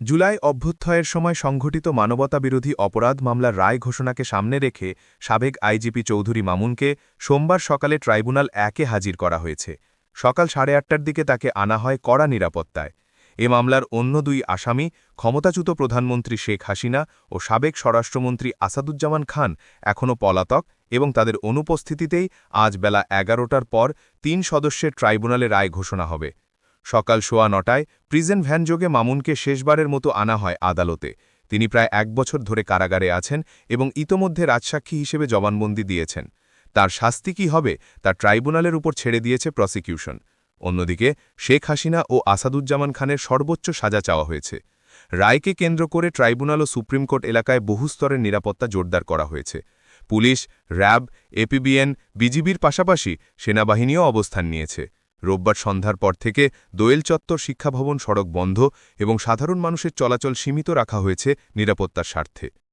জুলাই অভ্যুত্থানের সময় সংঘটিত মানবতাবিরোধী অপরাধ মামলার রায় ঘোষণাকে সামনে রেখে সাবেক আইজিপি চৌধুরী মামুনকে সোমবার সকালে ট্রাইব্যুনাল ১-এ হাজির করা হয়েছে। সকাল ৮:৩০টার দিকে তাকে আনা হয় কড়া নিরাপত্তায়। এ মামলার অন্য দুই আসামি ক্ষমতাচ্যুত প্রধানমন্ত্রী শেখ হাসিনা ও সাবেক স্বরাষ্ট্রমন্ত্রী আসাদুজ্জামান খান এখনও পলাতক এবং তাদের অনুপস্থিতিতেই আজ বেলা ১১টার পর ৩ সদস্যের ট্রাইব্যুনালে রায় ঘোষণা হবে। সকাল ৯:১টায় প্রিজন ভ্যানযোগে মামুনকে শেষবারের মতো আনা হয় আদালতে। তিনি প্রায় ১ বছর ধরে কারাগারে আছেন এবং ইতোমধ্যে রাজসাক্ষী হিসেবে জবানবন্দি দিয়েছেন। তার শাস্তি কী হবে তা ট্রাইব্যুনালের উপর ছেড়ে দিয়েছে প্রসিকিউশন। অন্যদিকে শেখ হাসিনা ও আসাদুজ্জামান খানের সর্বোচ্চ সাজা চাওয়া হয়েছে। রায়কে কেন্দ্র করে ট্রাইব্যুনাল ও সুপ্রিম কোর্ট এলাকায় বহুস্তরের নিরাপত্তা জোরদার করা হয়েছে। পুলিশ, র্যাব, এপিবিএন, বিজিবির পাশাপাশি সেনাবাহিনীও অবস্থান নিয়েছে। রোববার সন্ধ্যার পর থেকে দোয়েল চত্বর শিক্ষাভবন সড়ক বন্ধ এবং সাধারণ মানুষের চলাচল সীমিত রাখা হয়েছে নিরাপত্তার স্বার্থে।